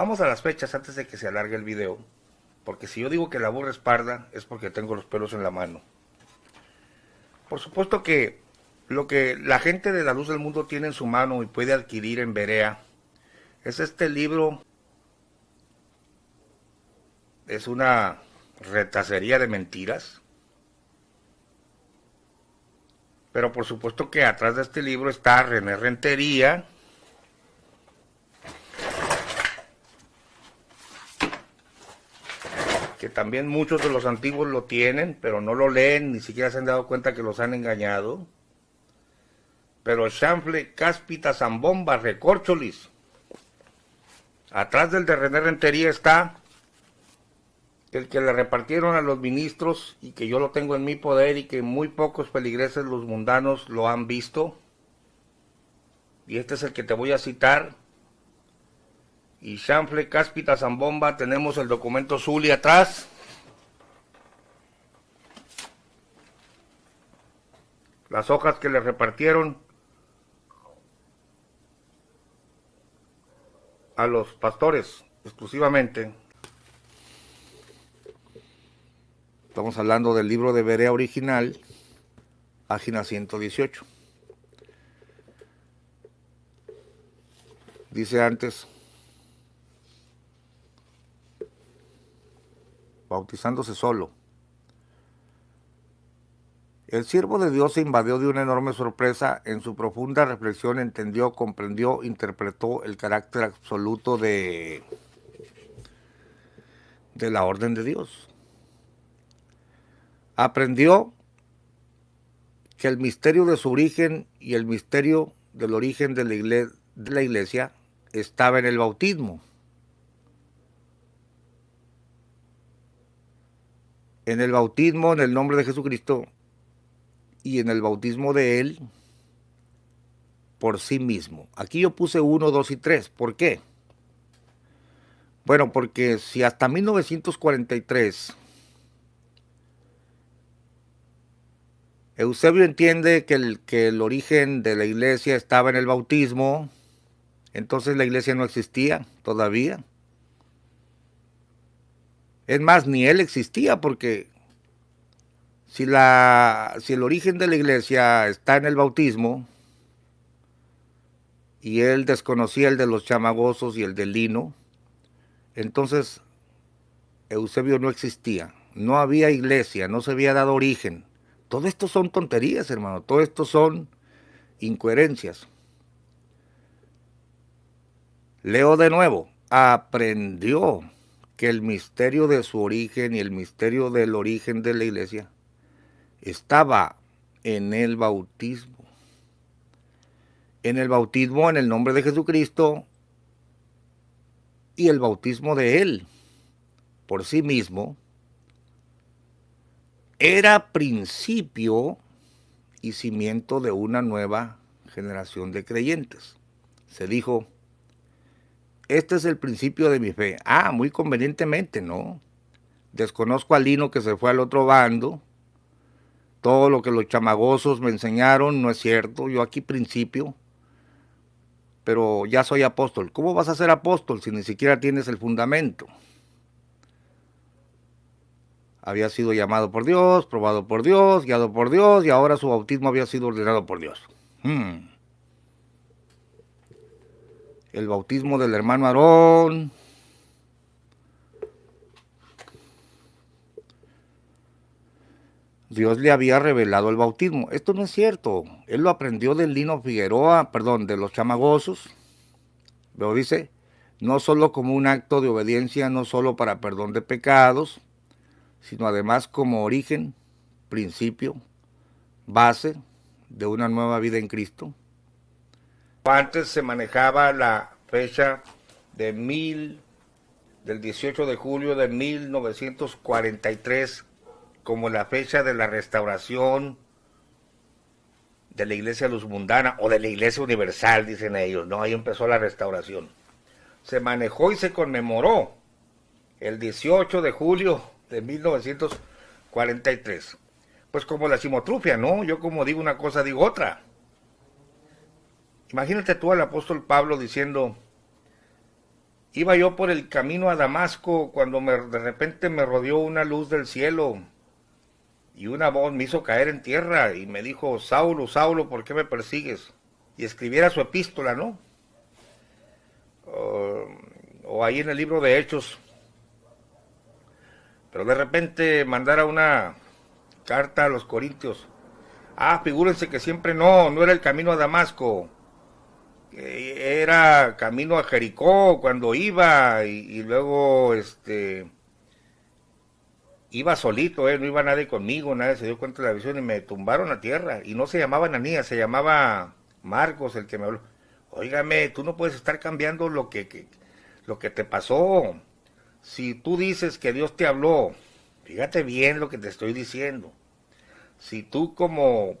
Vamos a las fechas antes de que se alargue el video, porque si yo digo que la burra es parda es porque tengo los pelos en la mano. Por supuesto que lo que la gente de La Luz del Mundo tiene en su mano y puede adquirir en Berea es este libro. Es una retacería de mentiras. Pero por supuesto que atrás de este libro está René Rentería, que también muchos de los antiguos lo tienen, pero no lo leen, ni siquiera se han dado cuenta que los han engañado. Pero Chanfle, Cáspita, Zambomba, Recorcholis. Atrás del de René Rentería está el que le repartieron a los ministros y que yo lo tengo en mi poder y que muy pocos feligreses los mundanos lo han visto. Y este es el que te voy a citar. Y Chanfle, Cáspita, Zambomba, tenemos el documento Zuli atrás. Las hojas que le repartieron a los pastores exclusivamente. Estamos hablando del libro de Berea original, página 118. Dice antes, bautizándose solo. El siervo de Dios se invadió de una enorme sorpresa. En su profunda reflexión entendió, comprendió, interpretó el carácter absoluto de la orden de Dios. Aprendió que el misterio de su origen y el misterio del origen de la iglesia estaba en el bautismo. En el bautismo, en el nombre de Jesucristo, y en el bautismo de Él por sí mismo. Aquí yo puse 1, 2 y 3. ¿Por qué? Bueno, porque si hasta 1943 Eusebio entiende que el origen de la iglesia estaba en el bautismo, entonces la iglesia no existía todavía. Es más, ni él existía, porque si el origen de la iglesia está en el bautismo y él desconocía el de los chamagosos y el del lino, entonces Eusebio no existía, no había iglesia, no se había dado origen. Todo esto son tonterías, hermano, todo esto son incoherencias. Leo de nuevo, aprendió que el misterio de su origen y el misterio del origen de la iglesia estaba en el bautismo. En el bautismo en el nombre de Jesucristo y el bautismo de Él por sí mismo era principio y cimiento de una nueva generación de creyentes. Se dijo, este es el principio de mi fe. Ah, muy convenientemente, ¿no? Desconozco al lino que se fue al otro bando. Todo lo que los chamagosos me enseñaron no es cierto. Yo aquí principio, pero ya soy apóstol. ¿Cómo vas a ser apóstol si ni siquiera tienes el fundamento? Había sido llamado por Dios, probado por Dios, guiado por Dios, y ahora su bautismo había sido ordenado por Dios. El bautismo del hermano Aarón. Dios le había revelado el bautismo. Esto no es cierto. Él lo aprendió del Lino Figueroa, de los chamagosos. Pero dice, no solo como un acto de obediencia, no solo para perdón de pecados, sino además como origen, principio, base de una nueva vida en Cristo. Antes se manejaba la fecha del 18 de julio de 1943 como la fecha de la restauración de la Iglesia Luz Mundana o de la Iglesia Universal, dicen ellos, ¿no? Ahí empezó la restauración. Se manejó y se conmemoró el 18 de julio de 1943. Pues como la chimotrufia, ¿no? Yo como digo una cosa, digo otra. Imagínate tú al apóstol Pablo diciendo, Iba yo por el camino a Damasco cuando de repente me rodeó una luz del cielo y una voz me hizo caer en tierra y me dijo, Saulo, Saulo, ¿por qué me persigues? Y escribiera su epístola, ¿no? O ahí en el libro de Hechos. Pero de repente mandara una carta a los Corintios. Figúrense que siempre no era el camino a Damasco. Era camino a Jericó cuando iba y luego iba solito, no iba nadie conmigo, nadie se dio cuenta de la visión y me tumbaron a tierra. Y no se llamaba Ananías, se llamaba Marcos el que me habló. Óigame, tú no puedes estar cambiando lo que te pasó. Si tú dices que Dios te habló, fíjate bien lo que te estoy diciendo. Si tú como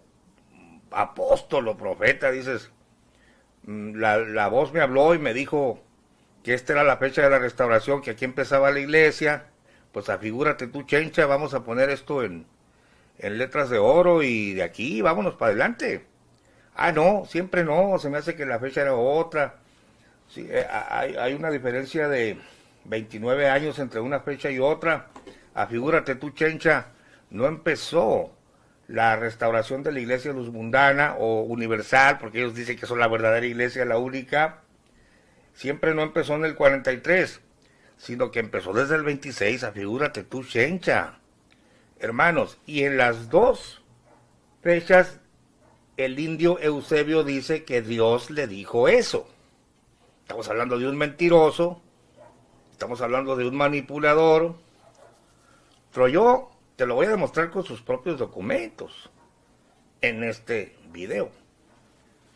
apóstol o profeta dices, la voz me habló y me dijo que esta era la fecha de la restauración, que aquí empezaba la iglesia, pues afigúrate tú, chencha, vamos a poner esto en letras de oro y de aquí vámonos para adelante. No, siempre no, se me hace que la fecha era otra. Sí, hay una diferencia de 29 años entre una fecha y otra. Afigúrate tú, chencha, no empezó la restauración de la iglesia luzmundana o universal, porque ellos dicen que son la verdadera iglesia, la única. Siempre no empezó en el 43, sino que empezó desde el 26, afigúrate tú, chencha. Hermanos, y en las dos fechas el indio Eusebio dice que Dios le dijo eso. Estamos hablando de un mentiroso, estamos hablando de un manipulador, pero yo te lo voy a demostrar con sus propios documentos en este video.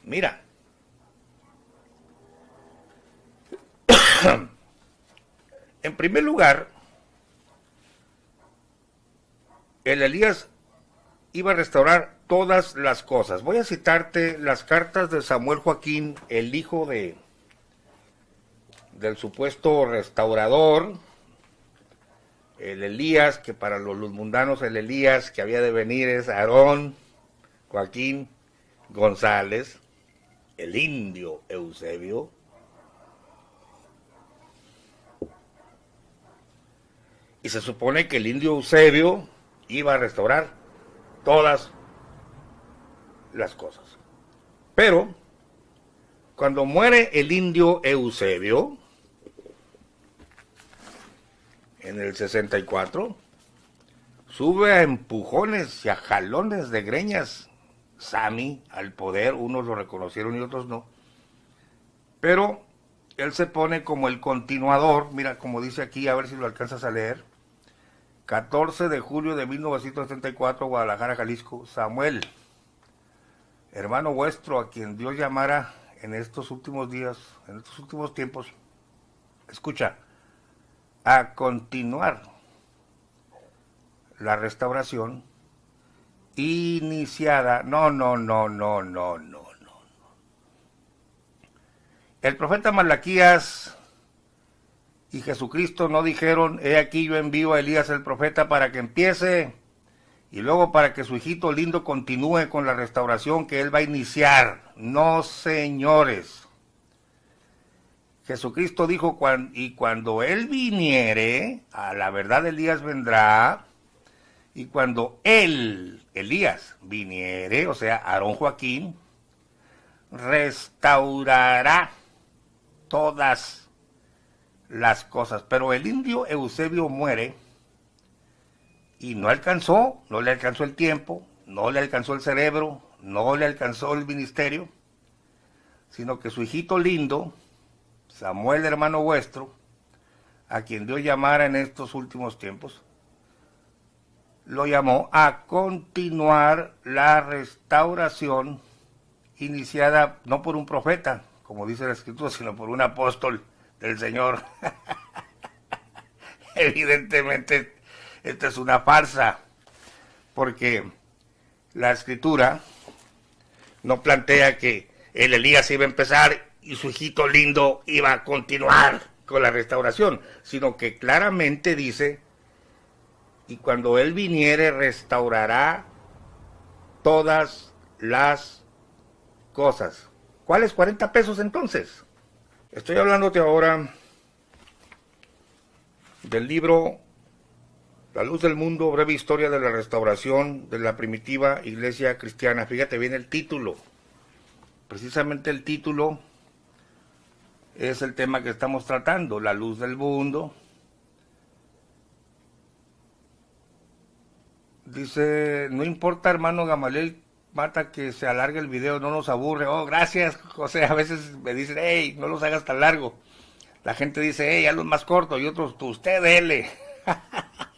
Mira. En primer lugar, el Elías iba a restaurar todas las cosas. Voy a citarte las cartas de Samuel Joaquín, el hijo del supuesto restaurador, el Elías, que para los luzmundanos el Elías que había de venir es Aarón Joaquín González, el indio Eusebio. Y se supone que el indio Eusebio iba a restaurar todas las cosas. Pero, cuando muere el indio Eusebio, en el 64, sube a empujones y a jalones de greñas Sami al poder, unos lo reconocieron y otros no. Pero él se pone como el continuador, mira como dice aquí, a ver si lo alcanzas a leer. 14 de julio de 1974, Guadalajara, Jalisco. Samuel, hermano vuestro, a quien Dios llamara en estos últimos días, en estos últimos tiempos, escucha, a continuar la restauración iniciada. No. El profeta Malaquías y Jesucristo no dijeron, he aquí yo envío a Elías el profeta para que empiece y luego para que su hijito lindo continúe con la restauración que él va a iniciar. No, señores. Jesucristo dijo, y cuando él viniere, a la verdad Elías vendrá, y cuando él, Elías, viniere, o sea, Aarón Joaquín, restaurará todas las cosas. Pero el indio Eusebio muere y no le alcanzó el tiempo, no le alcanzó el cerebro, no le alcanzó el ministerio, sino que su hijito lindo, Samuel, hermano vuestro, a quien Dios llamara en estos últimos tiempos, lo llamó a continuar la restauración iniciada no por un profeta, como dice la Escritura, sino por un apóstol del Señor. Evidentemente, esta es una farsa, porque la Escritura no plantea que el Elías iba a empezar y su hijito lindo iba a continuar con la restauración, sino que claramente dice, y cuando él viniere restaurará todas las cosas. ¿Cuáles 40 pesos entonces? Estoy hablándote ahora del libro La luz del mundo, breve historia de la restauración de la primitiva iglesia cristiana. Fíjate bien el título. Precisamente el título es el tema que estamos tratando, la luz del mundo. Dice, no importa, hermano Gamaliel, mata que se alargue el video, no nos aburre. Oh, gracias, José. A veces me dicen, hey, no los hagas tan largo. La gente dice, hey, hazlos más cortos, y otros, usted dele.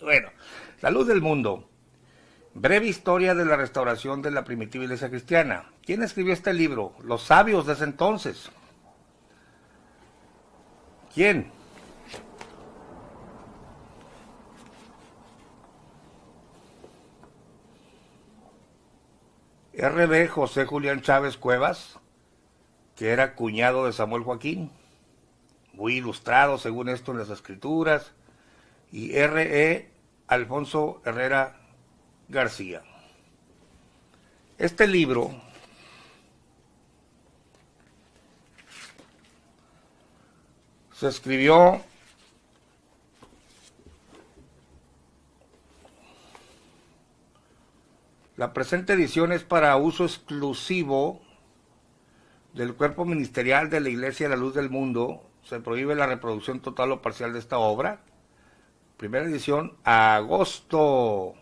Bueno, la luz del mundo. Breve historia de la restauración de la primitiva iglesia cristiana. ¿Quién escribió este libro? Los sabios de ese entonces. ¿Quién? R.B. José Julián Chávez Cuevas, que era cuñado de Samuel Joaquín, muy ilustrado según esto en las escrituras, y R.E. Alfonso Herrera García. Este libro se escribió la presente edición es para uso exclusivo del cuerpo ministerial de la Iglesia de la Luz del Mundo. Se prohíbe la reproducción total o parcial de esta obra. Primera edición, agosto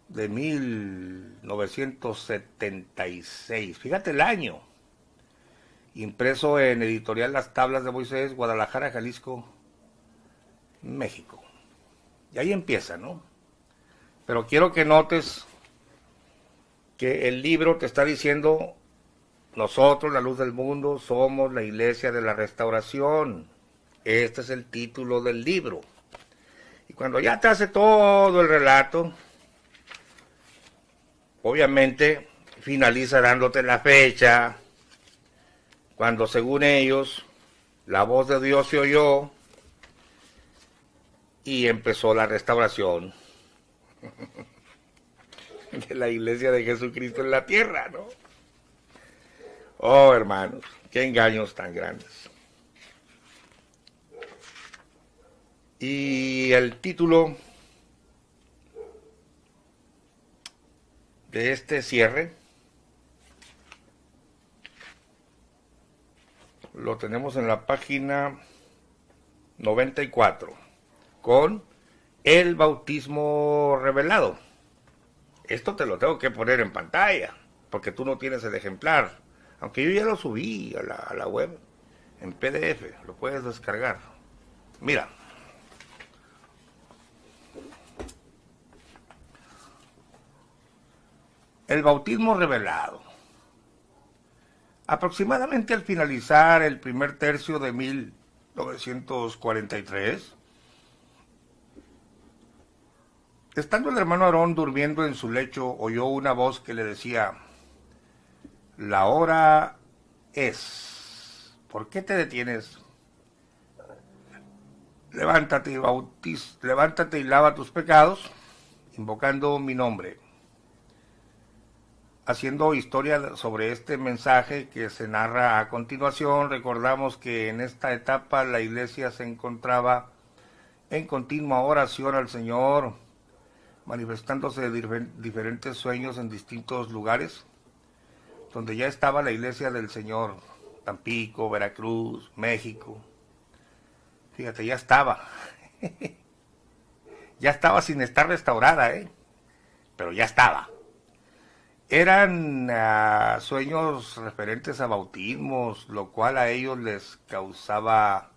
de 1976. Fíjate el año. Impreso en editorial Las Tablas de Moisés, Guadalajara, Jalisco, México. Y ahí empieza, ¿no? Pero quiero que notes que el libro te está diciendo, nosotros, la luz del mundo, somos la iglesia de la restauración. Este es el título del libro. Y cuando ya te hace todo el relato, obviamente finaliza dándote la fecha, cuando según ellos, la voz de Dios se oyó y empezó la restauración de la iglesia de Jesucristo en la tierra, ¿no? Oh, hermanos, qué engaños tan grandes. Y el título de este cierre lo tenemos en la página 94, con el bautismo revelado. Esto te lo tengo que poner en pantalla, porque tú no tienes el ejemplar. Aunque yo ya lo subí a la web, en PDF, lo puedes descargar. Mira. El bautismo revelado. Aproximadamente al finalizar el primer tercio de 1943, estando el hermano Aarón durmiendo en su lecho, oyó una voz que le decía, la hora es. ¿Por qué te detienes? Levántate y levántate y lava tus pecados, invocando mi nombre. Haciendo historia sobre este mensaje que se narra a continuación, recordamos que en esta etapa la iglesia se encontraba en continua oración al Señor, manifestándose diferentes sueños en distintos lugares, donde ya estaba la iglesia del Señor, Tampico, Veracruz, México. Fíjate, ya estaba. Ya estaba sin estar restaurada, pero ya estaba. Eran sueños referentes a bautismos, lo cual a ellos les causaba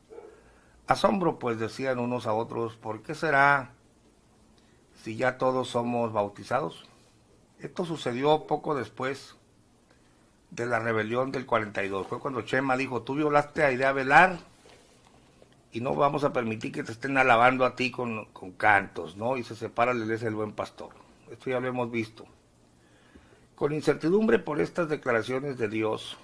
asombro, pues decían unos a otros, ¿por qué será si ya todos somos bautizados? Esto sucedió poco después de la rebelión del 42. Fue cuando Chema dijo, tú violaste a Idea Velar y no vamos a permitir que te estén alabando a ti con cantos, ¿no? Y se separa la iglesia del Buen Pastor. Esto ya lo hemos visto. Con incertidumbre por estas declaraciones de Dios,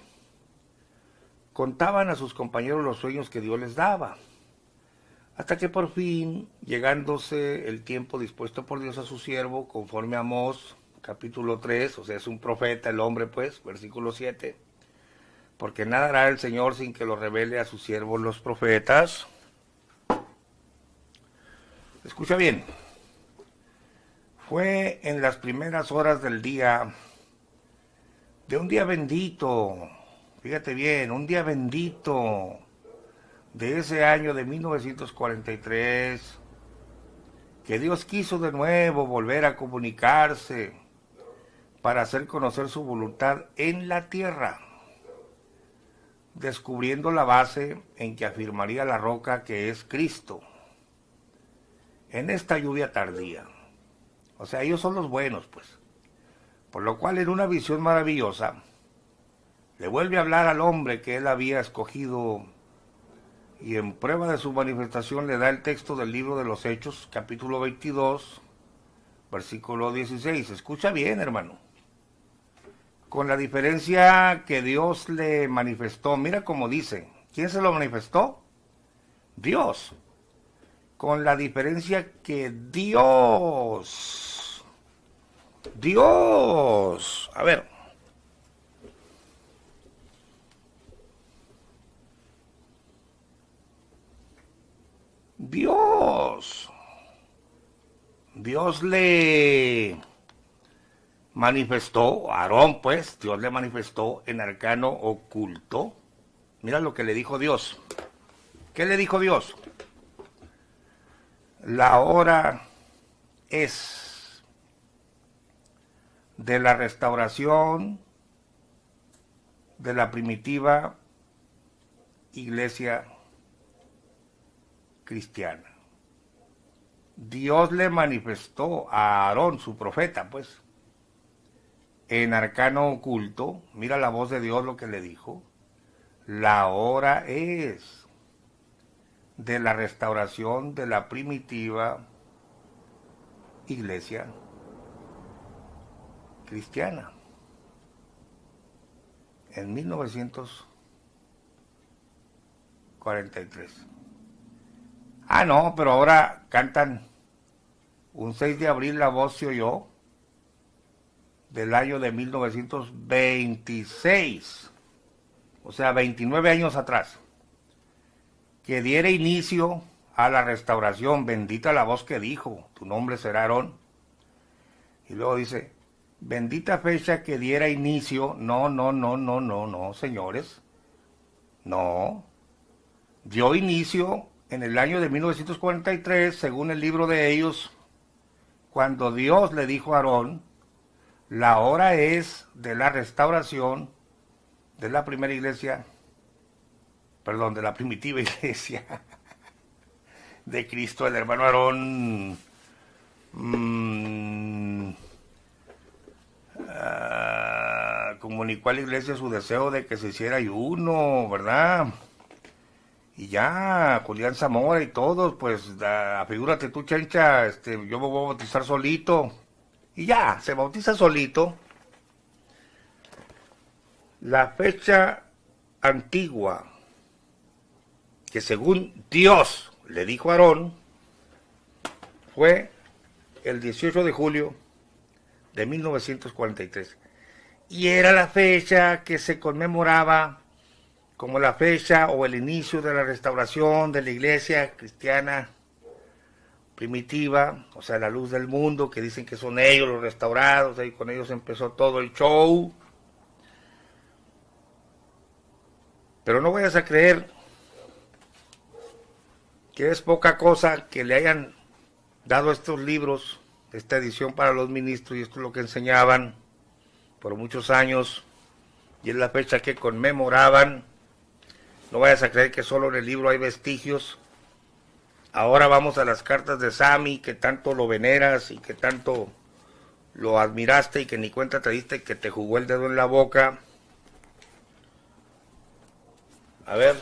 contaban a sus compañeros los sueños que Dios les daba, hasta que por fin, llegándose el tiempo dispuesto por Dios a su siervo, conforme a Amós, capítulo 3, o sea, es un profeta el hombre, pues, versículo 7, porque nada hará el Señor sin que lo revele a sus siervos los profetas. Escucha bien. Fue en las primeras horas del día, de un día bendito, fíjate bien, un día bendito de ese año de 1943, que Dios quiso de nuevo volver a comunicarse para hacer conocer su voluntad en la tierra, descubriendo la base en que afirmaría la roca que es Cristo, en esta lluvia tardía. O sea, ellos son los buenos, pues. Por lo cual, en una visión maravillosa, le vuelve a hablar al hombre que él había escogido, y en prueba de su manifestación le da el texto del libro de los Hechos, capítulo 22, versículo 16. Escucha bien, hermano. Con la diferencia que Dios le manifestó, mira cómo dice, ¿quién se lo manifestó? Dios. Con la diferencia que Dios, a ver, Dios le manifestó, a Aarón pues, Dios le manifestó en arcano oculto. Mira lo que le dijo Dios. ¿Qué le dijo Dios? La hora es de la restauración de la primitiva iglesia cristiana. Dios le manifestó a Aarón, su profeta, pues, en arcano oculto. Mira la voz de Dios lo que le dijo. La hora es de la restauración de la primitiva iglesia cristiana en 1943. Ah, no, pero ahora cantan un 6 de abril la voz se oyó del año de 1926, o sea, 29 años atrás, que diera inicio a la restauración. Bendita la voz que dijo, tu nombre será Aarón. Y luego dice, bendita fecha que diera inicio. No, señores. No. Dio inicio en el año de 1943, según el libro de ellos, cuando Dios le dijo a Aarón, la hora es de la restauración de la primera iglesia, perdón, de la primitiva iglesia de Cristo. El hermano Aarón comunicó a la iglesia su deseo de que se hiciera ayuno, ¿verdad? Y ya, Julián Zamora y todos, pues, figúrate tú, Chencha, yo me voy a bautizar solito. Y ya, se bautiza solito. La fecha antigua que según Dios le dijo a Aarón fue el 18 de julio de 1943. Y era la fecha que se conmemoraba como la fecha o el inicio de la restauración de la iglesia cristiana primitiva, o sea, la luz del mundo, que dicen que son ellos los restaurados, y con ellos empezó todo el show. Pero no vayas a creer que es poca cosa que le hayan dado estos libros, esta edición para los ministros, y esto es lo que enseñaban por muchos años, y es la fecha que conmemoraban. No vayas a creer que solo en el libro hay vestigios. Ahora vamos a las cartas de Sammy, que tanto lo veneras y que tanto lo admiraste y que ni cuenta te diste que te jugó el dedo en la boca. A ver,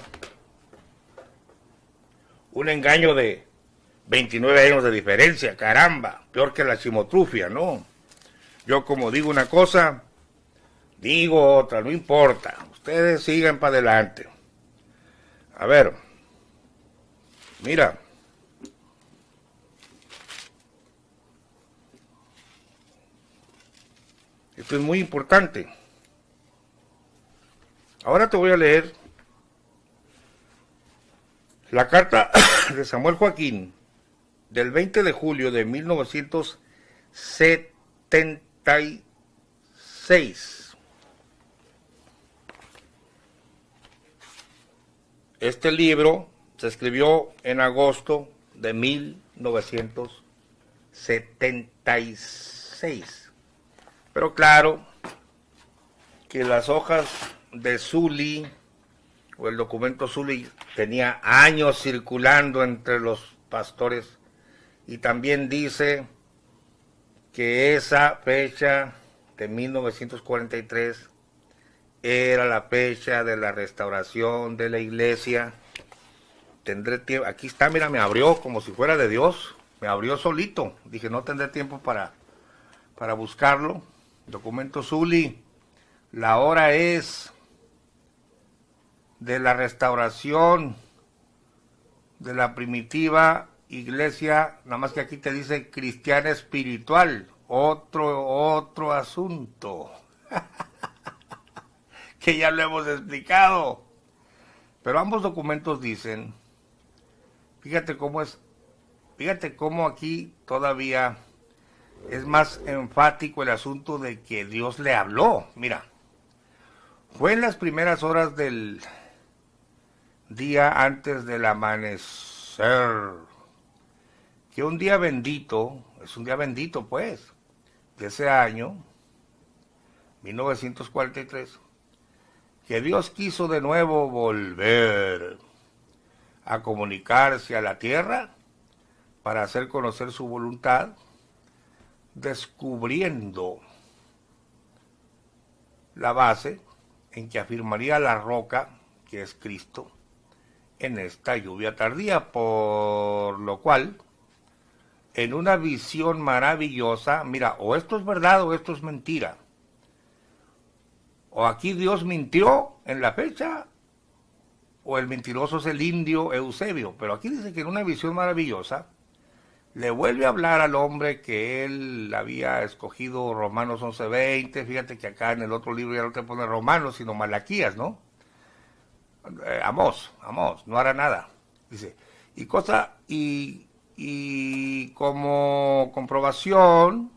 un engaño de 29 años de diferencia, caramba, peor que la chimotrufia, ¿no? Yo como digo una cosa, digo otra, no importa, ustedes sigan para adelante. A ver, mira, esto es muy importante. Ahora te voy a leer la carta de Samuel Joaquín, del 20 de julio de 1976. Este libro se escribió en agosto de 1976. Pero claro que las hojas de Sully, o el documento Sully, tenía años circulando entre los pastores, y también dice que esa fecha de 1943 era la fecha de la restauración de la iglesia. Tendré tiempo, aquí está, mira, me abrió como si fuera de Dios, me abrió solito. Dije, no tendré tiempo para buscarlo. Documento Sully, la hora es de la restauración de la primitiva iglesia, nada más que aquí te dice cristiana espiritual, otro asunto, que ya lo hemos explicado. Pero ambos documentos dicen, fíjate cómo aquí todavía es más enfático el asunto de que Dios le habló. Mira, fue en las primeras horas del día antes del amanecer, que un día bendito, es un día bendito pues, de ese año, 1943, que Dios quiso de nuevo volver a comunicarse a la tierra para hacer conocer su voluntad, descubriendo la base en que afirmaría la roca, que es Cristo, en esta lluvia tardía, por lo cual, en una visión maravillosa, mira, o esto es verdad o esto es mentira, o aquí Dios mintió en la fecha, o el mentiroso es el indio Eusebio, pero aquí dice que en una visión maravillosa, le vuelve a hablar al hombre que él había escogido, Romanos 11:20, fíjate que acá en el otro libro ya no te pone Romanos, sino Malaquías, ¿no? Amós, no hará nada, dice, y como comprobación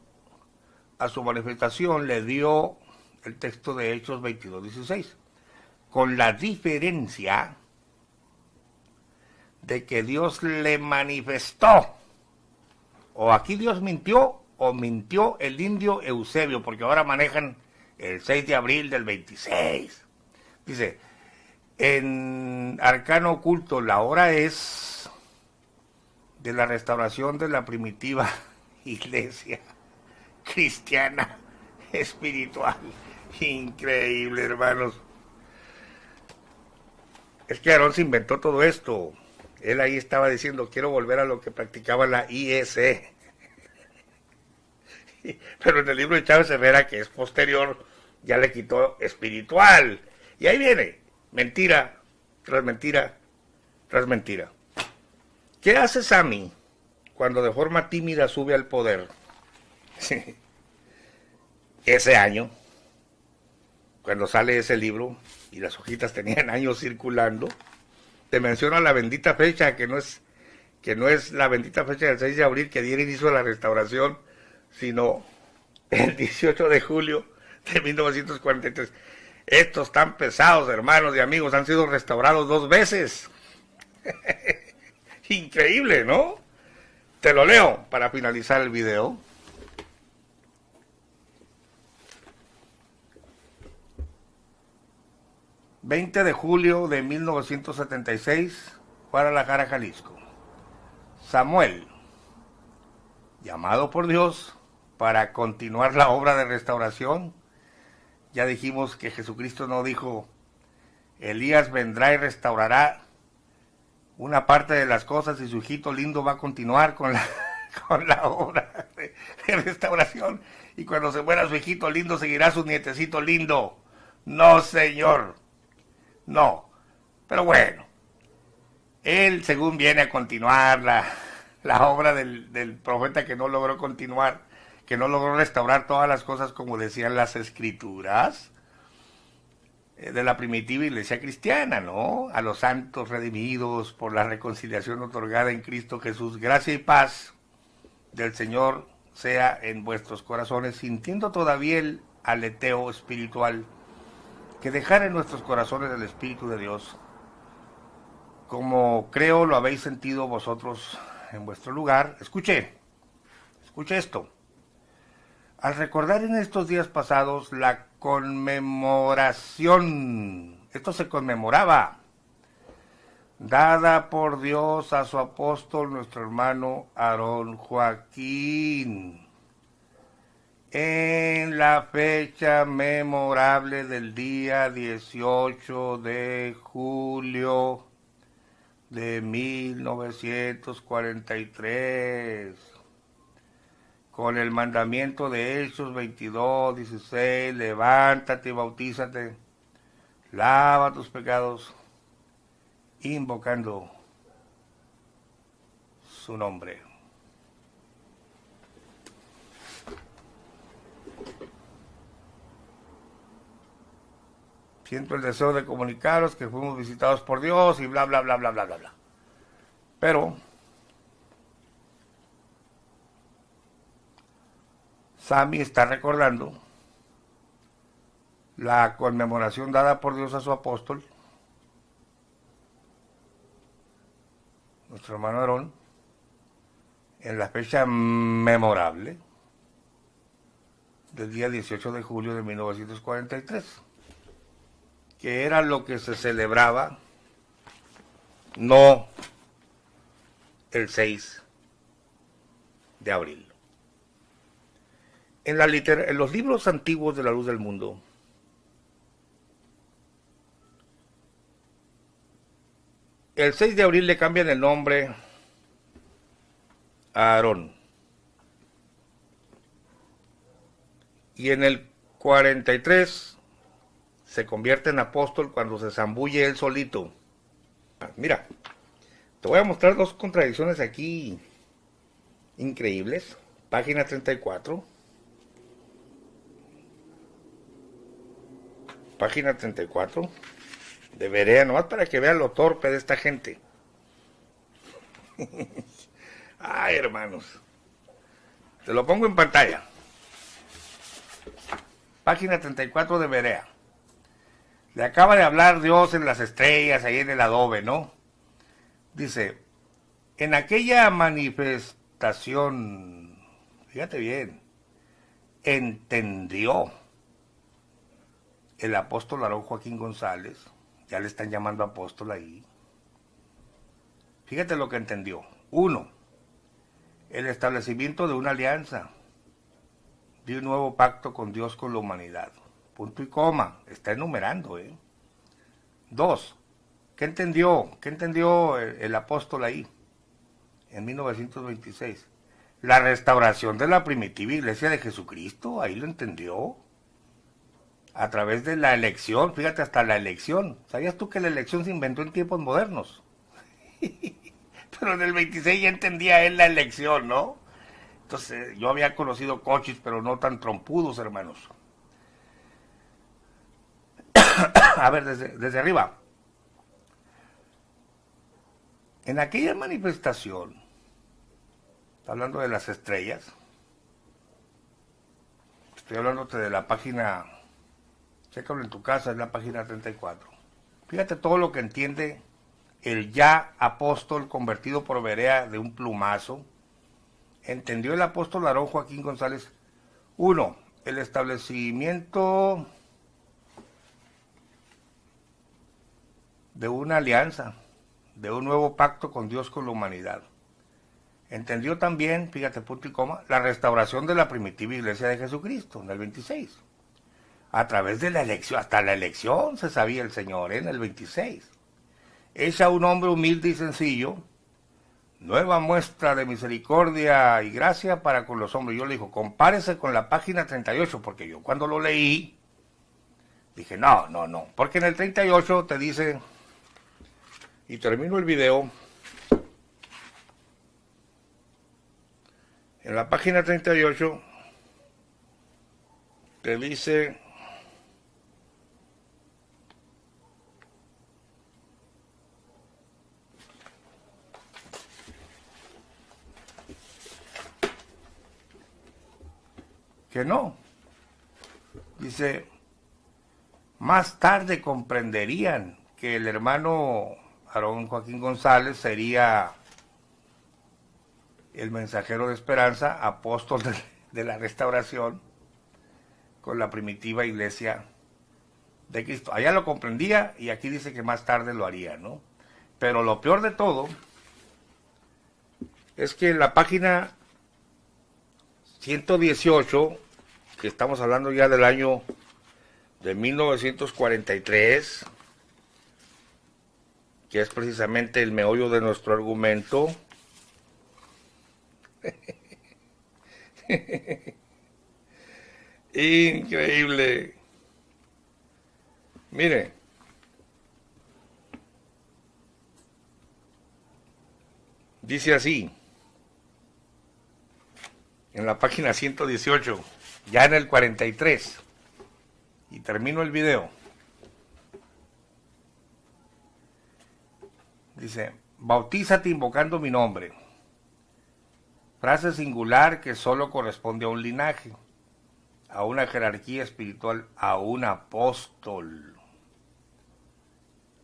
a su manifestación le dio el texto de Hechos 22:16, con la diferencia de que Dios le manifestó. O aquí Dios mintió, o mintió el indio Eusebio, porque ahora manejan el 6 de abril del 26. Dice, en Arcano Oculto, la hora es de la restauración de la primitiva iglesia cristiana espiritual. Increíble, hermanos. Es que Aarón se inventó todo esto. Él ahí estaba diciendo, quiero volver a lo que practicaba la IEC. Pero en el libro de Chávez Herrera, que es posterior, ya le quitó espiritual. Y ahí viene, mentira, tras mentira, tras mentira. ¿Qué hace Sammy cuando de forma tímida sube al poder? Ese año, cuando sale ese libro, y las hojitas tenían años circulando, te menciona la bendita fecha, que no es la bendita fecha del 6 de abril que diera inicio a la restauración, sino el 18 de julio de 1943. Estos tan pesados, hermanos y amigos, han sido restaurados 2 veces. Increíble, ¿no? Te lo leo para finalizar el video. ...20 de julio de 1976... Guadalajara, Jalisco. Samuel, llamado por Dios para continuar la obra de restauración. Ya dijimos que Jesucristo no dijo, Elías vendrá y restaurará una parte de las cosas y su hijito lindo va a continuar con la obra de restauración, y cuando se muera su hijito lindo seguirá su nietecito lindo. No, señor, no. Pero bueno, él según viene a continuar la obra del profeta que no logró continuar, que no logró restaurar todas las cosas como decían las escrituras. de la primitiva iglesia cristiana, ¿no? A los santos redimidos por la reconciliación otorgada en Cristo Jesús. Gracia y paz del Señor sea en vuestros corazones, sintiendo todavía el aleteo espiritual, que dejara en nuestros corazones el Espíritu de Dios, como creo lo habéis sentido vosotros en vuestro lugar. Escuche esto. Al recordar en estos días pasados la conmemoración, esto se conmemoraba, dada por Dios a su apóstol, nuestro hermano Aarón Joaquín, en la fecha memorable del día 18 de julio de 1943, con el mandamiento de Hechos 22:16, levántate y bautízate, lava tus pecados, invocando su nombre. Siento el deseo de comunicaros que fuimos visitados por Dios y bla, bla, bla, bla, bla, bla, bla. Pero Sammy está recordando la conmemoración dada por Dios a su apóstol, nuestro hermano Aarón, en la fecha memorable del día 18 de julio de 1943, que era lo que se celebraba, no el 6 de abril. En los libros antiguos de la luz del mundo, el 6 de abril le cambian el nombre a Aarón. Y en el 43 se convierte en apóstol cuando se zambulle él solito. Mira, te voy a mostrar dos contradicciones aquí increíbles. Página 34. Página 34 de Berea, nomás para que vean lo torpe de esta gente. Ay, hermanos. Te lo pongo en pantalla. Página 34 de Berea. Le acaba de hablar Dios en las estrellas, ahí en el adobe, ¿no? Dice, en aquella manifestación, fíjate bien, entendió el apóstol Aarón Joaquín González, ya le están llamando apóstol ahí. Fíjate lo que entendió. 1. El establecimiento de una alianza, de un nuevo pacto con Dios, con la humanidad. Punto y coma, está enumerando, ¿eh? 2. ¿Qué entendió? ¿Qué entendió el apóstol ahí? En 1926. La restauración de la primitiva iglesia de Jesucristo, ahí lo entendió. A través de la elección, fíjate, hasta la elección. ¿Sabías tú que la elección se inventó en tiempos modernos? Pero en el 26 ya entendía él la elección, ¿no? Entonces, yo había conocido coches, pero no tan trompudos, hermanos. A ver, desde arriba. En aquella manifestación, hablando de las estrellas, estoy hablándote de la página, chécalo en tu casa, es la página 34. Fíjate todo lo que entiende el ya apóstol convertido por Berea de un plumazo. Entendió el apóstol Aarón Joaquín González. 1. El establecimiento de una alianza, de un nuevo pacto con Dios, con la humanidad. Entendió también, fíjate, punto y coma, la restauración de la primitiva iglesia de Jesucristo, en el 26. A través de la elección, hasta la elección se sabía el Señor, en el 26. Es a un hombre humilde y sencillo, nueva muestra de misericordia y gracia para con los hombres. Yo le digo, compárese con la página 38, porque yo cuando lo leí, dije, no, porque en el 38 te dice, y termino el video, en la página 38 te dice que no. Dice, más tarde comprenderían que el hermano Aarón Joaquín González sería el mensajero de esperanza, apóstol de la restauración con la primitiva iglesia de Cristo. Allá lo comprendía y aquí dice que más tarde lo haría, ¿no? Pero lo peor de todo es que en la página 118, que estamos hablando ya del año de 1943, que es precisamente el meollo de nuestro argumento, increíble. Mire, dice así, en la página 118, ya en el 43, y termino el video. Dice, bautízate invocando mi nombre. Frase singular que solo corresponde a un linaje, a una jerarquía espiritual, a un apóstol.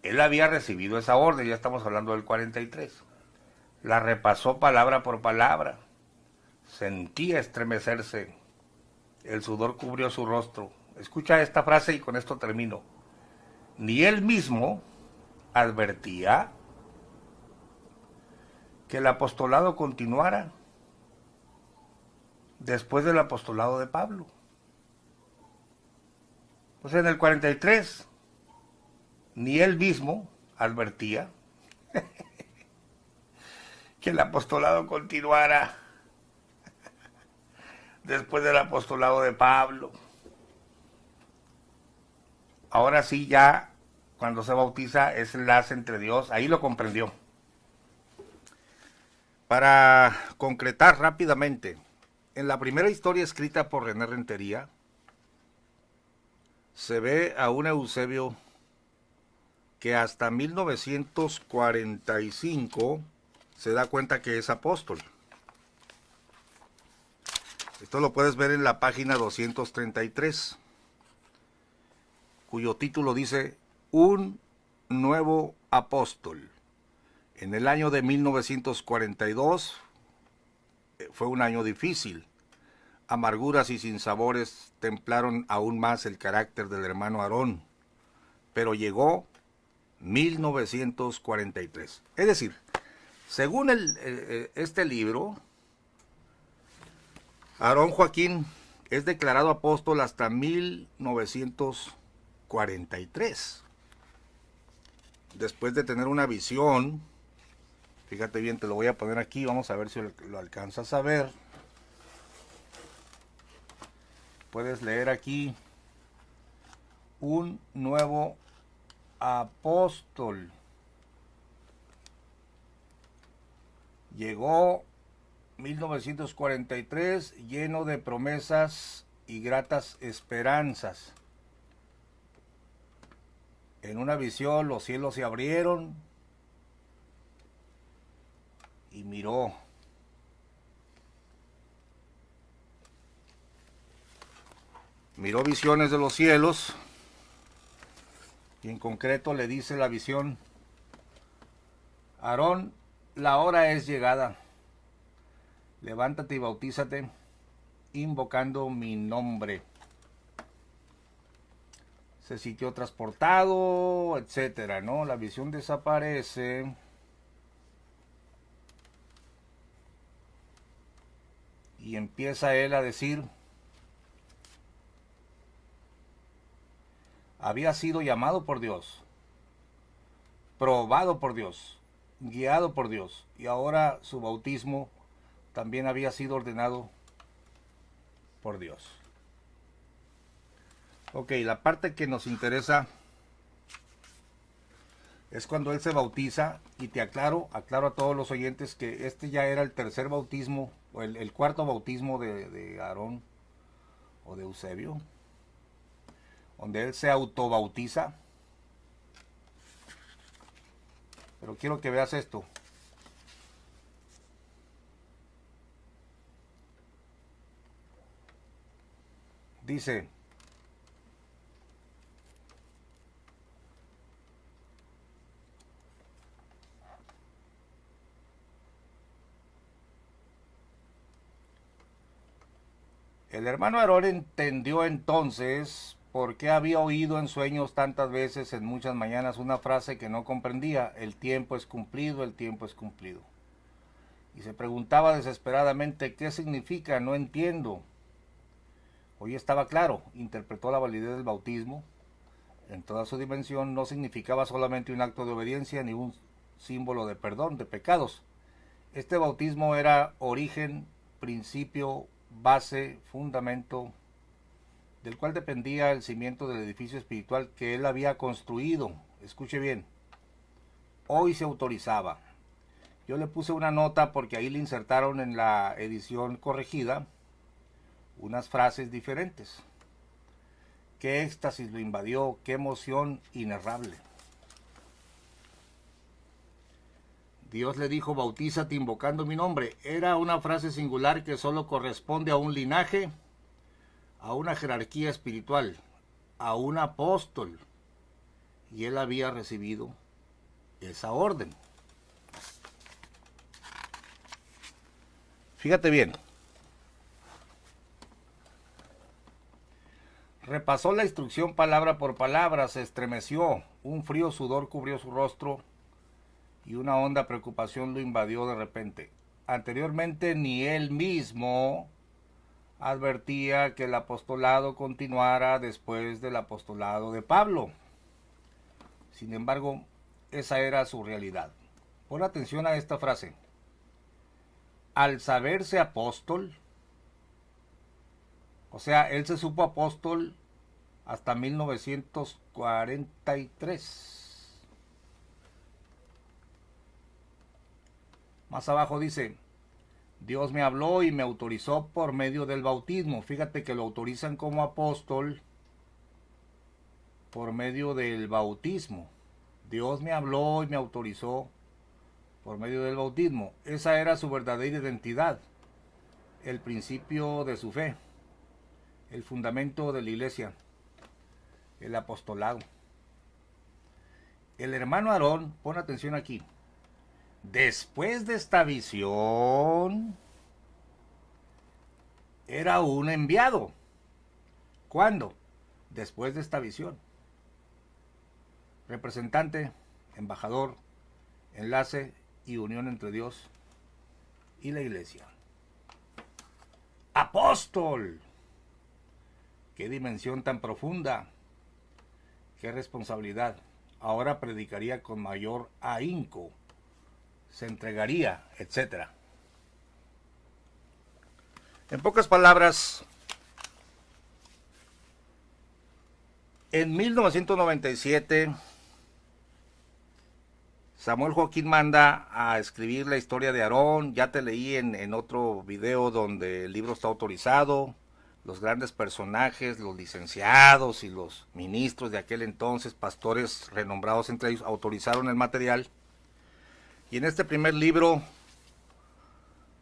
Él había recibido esa orden, ya estamos hablando del 43. La repasó palabra por palabra. Sentía estremecerse. El sudor cubrió su rostro. Escucha esta frase y con esto termino. Ni él mismo advertía que el apostolado continuara después del apostolado de Pablo. Pues en el 43, ni él mismo advertía que el apostolado continuara después del apostolado de Pablo. Ahora sí, ya cuando se bautiza es el enlace entre Dios, ahí lo comprendió. Para concretar rápidamente, en la primera historia escrita por René Rentería, se ve a un Eusebio que hasta 1945 se da cuenta que es apóstol. Esto lo puedes ver en la página 233, cuyo título dice Un nuevo apóstol. En el año de 1942 fue un año difícil. Amarguras y sinsabores templaron aún más el carácter del hermano Aarón, pero llegó 1943. Es decir, según este libro, Aarón Joaquín es declarado apóstol hasta 1943. Después de tener una visión, fíjate bien, te lo voy a poner aquí, vamos a ver si lo alcanzas a ver. Puedes leer aquí, un nuevo apóstol. Llegó 1943 lleno de promesas y gratas esperanzas. En una visión los cielos se abrieron y miró. Miró visiones de los cielos y en concreto le dice la visión: Aarón, la hora es llegada. Levántate y bautízate invocando mi nombre. Se sintió transportado, etcétera, ¿no? La visión desaparece. Y empieza él a decir: había sido llamado por Dios, probado por Dios, guiado por Dios, y ahora su bautismo también había sido ordenado por Dios. Ok, la parte que nos interesa es cuando él se bautiza, y te aclaro a todos los oyentes que este ya era el tercer bautismo, o el cuarto bautismo de Aarón o de Eusebio, donde él se autobautiza. Pero quiero que veas esto. Dice: el hermano Aarón entendió entonces por qué había oído en sueños tantas veces en muchas mañanas una frase que no comprendía: el tiempo es cumplido, el tiempo es cumplido. Y se preguntaba desesperadamente: ¿qué significa? No entiendo. Hoy estaba claro, interpretó la validez del bautismo en toda su dimensión. No significaba solamente un acto de obediencia ni un símbolo de perdón de pecados. Este bautismo era origen, principio, base, fundamento, del cual dependía el cimiento del edificio espiritual que él había construido. Escuche bien, hoy se autorizaba. Yo le puse una nota porque ahí le insertaron en la edición corregida unas frases diferentes. Qué éxtasis lo invadió, qué emoción inenarrable. Dios le dijo: bautízate invocando mi nombre. Era una frase singular que solo corresponde a un linaje, a una jerarquía espiritual, a un apóstol. Y él había recibido esa orden. Fíjate bien. Repasó la instrucción palabra por palabra, se estremeció, un frío sudor cubrió su rostro y una honda preocupación lo invadió de repente. Anteriormente ni él mismo advertía que el apostolado continuara después del apostolado de Pablo. Sin embargo, esa era su realidad. Pon atención a esta frase: al saberse apóstol, o sea, él se supo apóstol hasta 1943. Más abajo dice: Dios me habló y me autorizó por medio del bautismo. Fíjate que lo autorizan como apóstol por medio del bautismo. Dios me habló y me autorizó por medio del bautismo. Esa era su verdadera identidad, el principio de su fe, el fundamento de la iglesia, el apostolado. El hermano Aarón, pon atención aquí, después de esta visión, era un enviado. ¿Cuándo? Después de esta visión. Representante, embajador, enlace y unión entre Dios y la iglesia. ¡Apóstol! ¡Qué dimensión tan profunda! ¡Qué responsabilidad! Ahora predicaría con mayor ahínco, se entregaría, etc. En pocas palabras, en 1997, Samuel Joaquín manda a escribir la historia de Aarón. Ya te leí en otro video donde el libro está autorizado. Los grandes personajes, los licenciados y los ministros de aquel entonces, pastores renombrados entre ellos, autorizaron el material. Y en este primer libro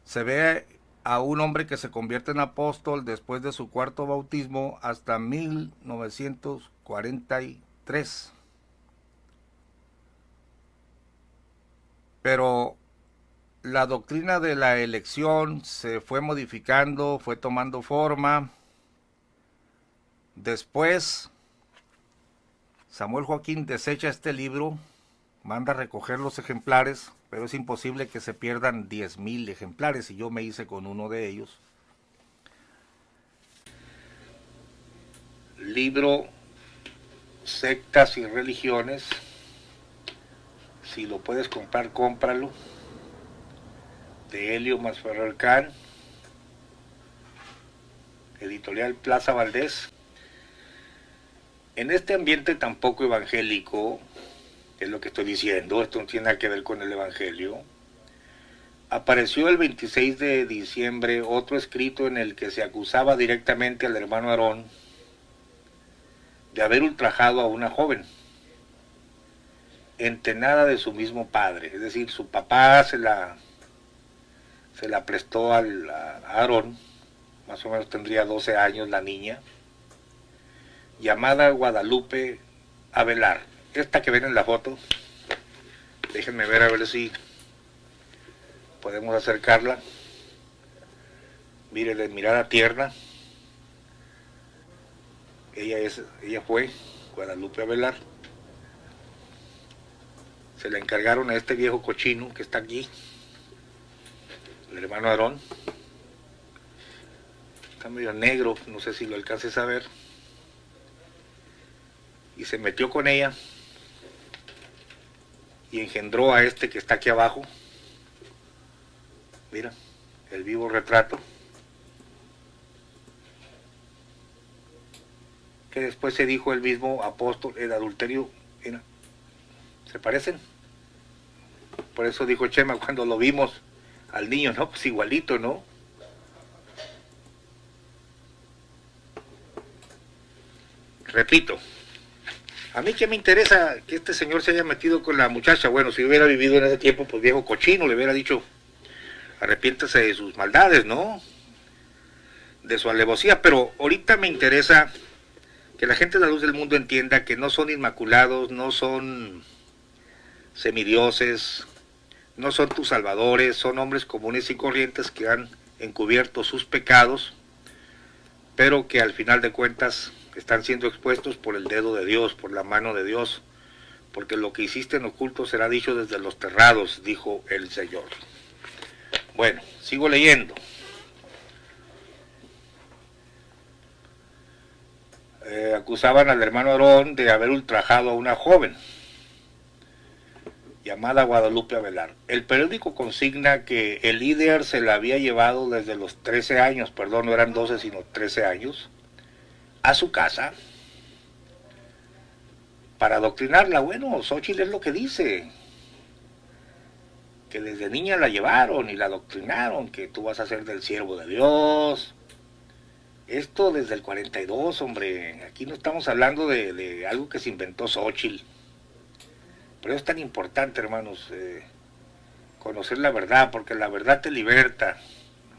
se ve a un hombre que se convierte en apóstol después de su cuarto bautismo hasta 1943. Pero la doctrina de la elección se fue modificando, fue tomando forma. Después, Samuel Joaquín desecha este libro, manda a recoger los ejemplares, pero es imposible que se pierdan 10,000 ejemplares y yo me hice con uno de ellos. Libro Sectas y Religiones. Si lo puedes comprar, cómpralo. De Helio Masferrer Can, editorial Plaza Valdés. En este ambiente tan poco evangélico, es lo que estoy diciendo, esto no tiene nada que ver con el evangelio, apareció el 26 de diciembre otro escrito en el que se acusaba directamente al hermano Aarón de haber ultrajado a una joven, entenada de su mismo padre, es decir, su papá se la prestó a Aarón, más o menos tendría 12 años la niña, llamada Guadalupe Avelar. Esta que ven en la foto, déjenme ver a ver si podemos acercarla. Miren, de mirada tierna. Ella fue Guadalupe Avelar. Se la encargaron a este viejo cochino que está aquí, el hermano Aarón. Está medio negro, no sé si lo alcances a ver. Y se metió con ella y engendró a este que está aquí abajo. Mira, el vivo retrato. Que después se dijo el mismo apóstol, el adulterio, mira, ¿se parecen? Por eso dijo Chema cuando lo vimos al niño, ¿no? Pues igualito, ¿no? Repito, a mí que me interesa que este señor se haya metido con la muchacha. Bueno, si hubiera vivido en ese tiempo, pues viejo cochino, le hubiera dicho, arrepiéntase de sus maldades, ¿no? De su alevosía. Pero ahorita me interesa que la gente de la luz del mundo entienda que no son inmaculados, no son semidioses, no son tus salvadores, son hombres comunes y corrientes que han encubierto sus pecados, pero que al final de cuentas están siendo expuestos por el dedo de Dios, por la mano de Dios, porque lo que hiciste en oculto será dicho desde los terrados, dijo el Señor. Bueno, sigo leyendo. Acusaban al hermano Aarón de haber ultrajado a una joven llamada Guadalupe Avelar. El periódico consigna que el líder se la había llevado desde los 13 años, perdón, no eran 12 sino 13 años, a su casa para adoctrinarla. Bueno, Xóchitl es lo que dice, que desde niña la llevaron y la adoctrinaron, que tú vas a ser del siervo de Dios. Esto desde el 42, hombre. Aquí no estamos hablando de algo que se inventó Xóchitl. Pero es tan importante, hermanos, conocer la verdad, porque la verdad te liberta.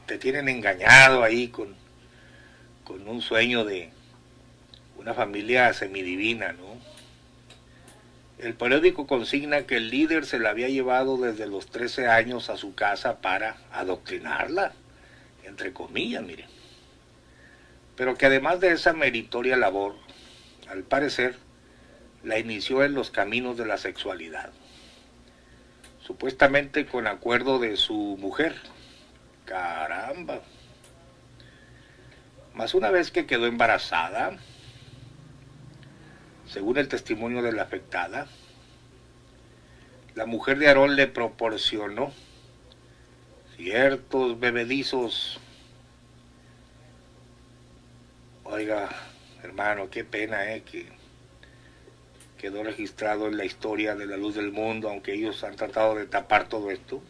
Te tienen engañado ahí con un sueño de una familia semidivina, ¿no? El periódico consigna que el líder se la había llevado desde los 13 años a su casa para adoctrinarla, entre comillas, miren. Pero que además de esa meritoria labor, al parecer, la inició en los caminos de la sexualidad, supuestamente con acuerdo de su mujer. Caramba. Mas una vez que quedó embarazada, según el testimonio de la afectada, la mujer de Aarón le proporcionó ciertos bebedizos. Oiga, hermano, qué pena, que quedó registrado en la historia de la luz del mundo, aunque ellos han tratado de tapar todo esto,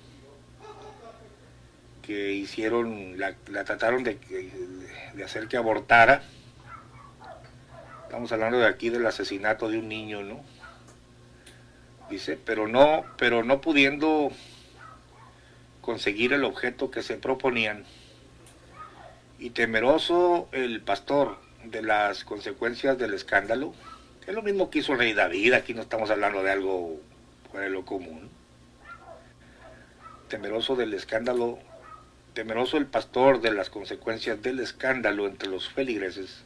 que hicieron, la trataron de hacer que abortara. Estamos hablando de aquí del asesinato de un niño, ¿no? Dice, pero no pudiendo conseguir el objeto que se proponían, y temeroso el pastor de las consecuencias del escándalo, es lo mismo que hizo el rey David. Aquí no estamos hablando de algo fuera de lo común. Temeroso del escándalo, temeroso el pastor de las consecuencias del escándalo entre los feligreses,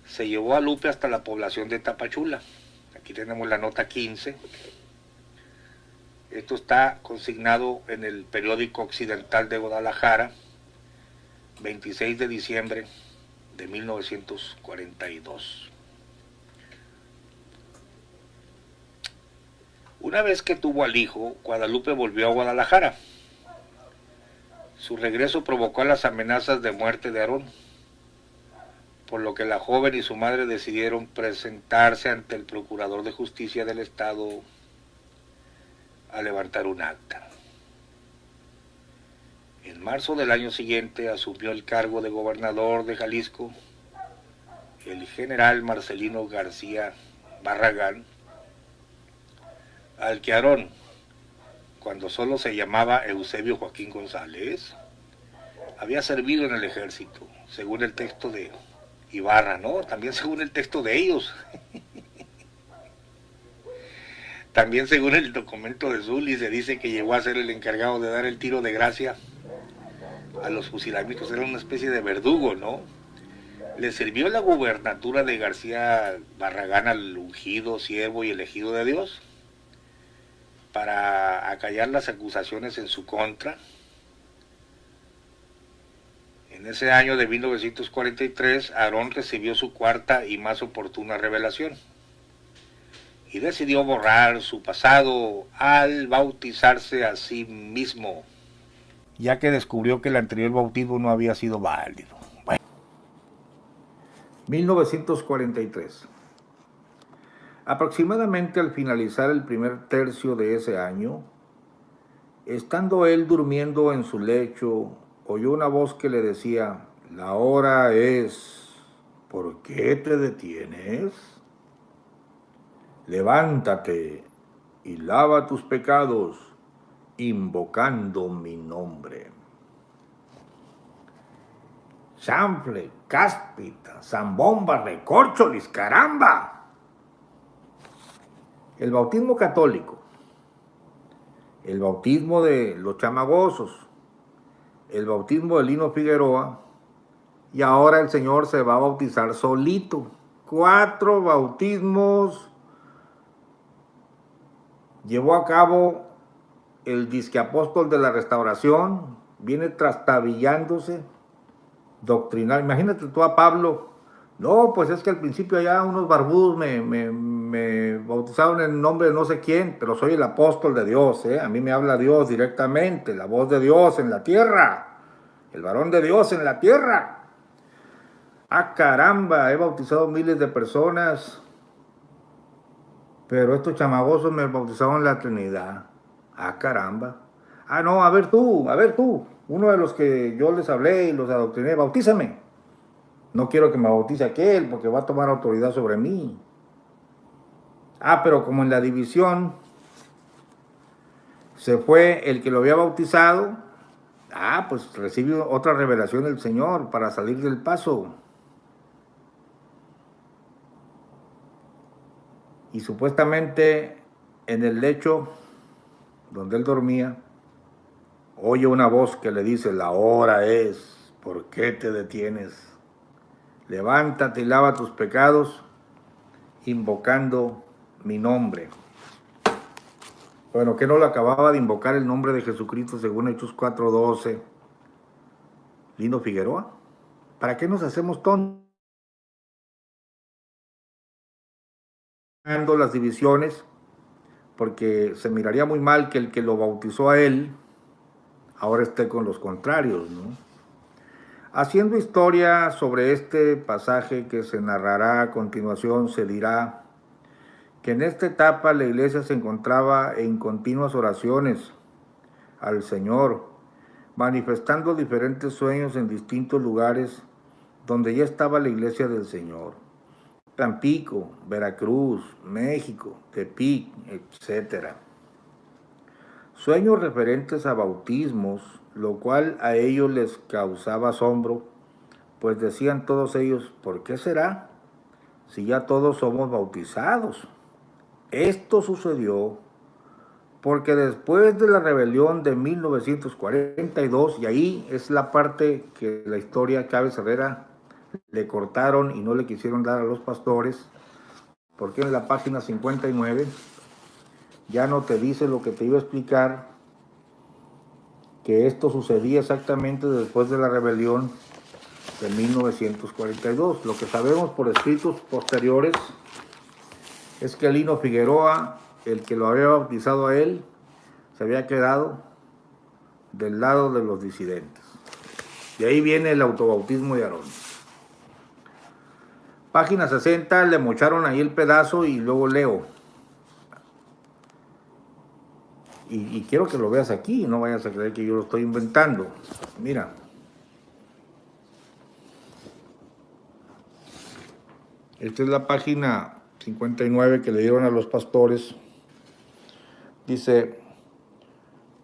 se llevó a Lupe hasta la población de Tapachula. Aquí tenemos la nota 15. Esto está consignado en el periódico Occidental de Guadalajara, 26 de diciembre de 1942. Una vez que tuvo al hijo, Guadalupe volvió a Guadalajara. Su regreso provocó las amenazas de muerte de Aarón, por lo que la joven y su madre decidieron presentarse ante el Procurador de Justicia del Estado a levantar un acta. En marzo del año siguiente asumió el cargo de gobernador de Jalisco el general Marcelino García Barragán, al que Aarón, cuando solo se llamaba Eusebio Joaquín González, había servido en el ejército, según el texto de Ibarra, ¿no? También según el texto de ellos. También según el documento de Zully se dice que llegó a ser el encargado de dar el tiro de gracia a los fusilamientos. Era una especie de verdugo, ¿no? Le sirvió la gubernatura de García Barragán al ungido, siervo y elegido de Dios para acallar las acusaciones en su contra. En ese año de 1943, Aarón recibió su cuarta y más oportuna revelación y decidió borrar su pasado al bautizarse a sí mismo, ya que descubrió que el anterior bautismo no había sido válido. Bueno. 1943. Aproximadamente al finalizar el primer tercio de ese año, estando él durmiendo en su lecho, oyó una voz que le decía: la hora es, ¿por qué te detienes? Levántate y lava tus pecados, invocando mi nombre. Chanfle, cáspita, zambomba, recorcholis, caramba. El bautismo católico, el bautismo de los chamagosos, el bautismo de Lino Figueroa, y ahora el Señor se va a bautizar solito. 4 bautismos llevó a cabo el disque apóstol de la Restauración, viene trastabillándose doctrinal. Imagínate tú a Pablo: no, pues es que al principio allá unos barbudos me bautizaron en nombre de no sé quién, pero soy el apóstol de Dios, a mí me habla Dios directamente, la voz de Dios en la tierra, el varón de Dios en la tierra. Ah, caramba, he bautizado miles de personas, pero estos chamagosos me bautizaron en la Trinidad. Ah, caramba. Ah, no, a ver tú, uno de los que yo les hablé y los adoctriné, bautízame. No quiero que me bautice aquel porque va a tomar autoridad sobre mí. Ah, pero como en la división se fue el que lo había bautizado, pues recibió otra revelación del Señor para salir del paso. Y supuestamente en el lecho donde él dormía, oye una voz que le dice: la hora es, ¿por qué te detienes? Levántate y lava tus pecados, invocando mi nombre. Bueno, que no lo acababa de invocar el nombre de Jesucristo según Hechos 4:12, Lino Figueroa. ¿Para qué nos hacemos tontos? Las divisiones, porque se miraría muy mal que el que lo bautizó a él ahora esté con los contrarios, ¿no? Haciendo historia sobre este pasaje que se narrará a continuación, se dirá que en esta etapa la iglesia se encontraba en continuas oraciones al Señor, manifestando diferentes sueños en distintos lugares donde ya estaba la iglesia del Señor: Tampico, Veracruz, México, Tepic, etc. Sueños referentes a bautismos, lo cual a ellos les causaba asombro, pues decían todos ellos: ¿por qué será? Si ya todos somos bautizados. Esto sucedió porque después de la rebelión de 1942, y ahí es la parte que la historia Chávez Herrera le cortaron y no le quisieron dar a los pastores, porque en la página 59 ya no te dice lo que te iba a explicar, que esto sucedía exactamente después de la rebelión de 1942. Lo que sabemos por escritos posteriores es que Lino Figueroa, el que lo había bautizado a él, se había quedado del lado de los disidentes. Y ahí viene el autobautismo de Aarón. Página 60, le mocharon ahí el pedazo y luego leo. Y quiero que lo veas aquí, no vayas a creer que yo lo estoy inventando. Mira. Esta es la página 59 que le dieron a los pastores. Dice: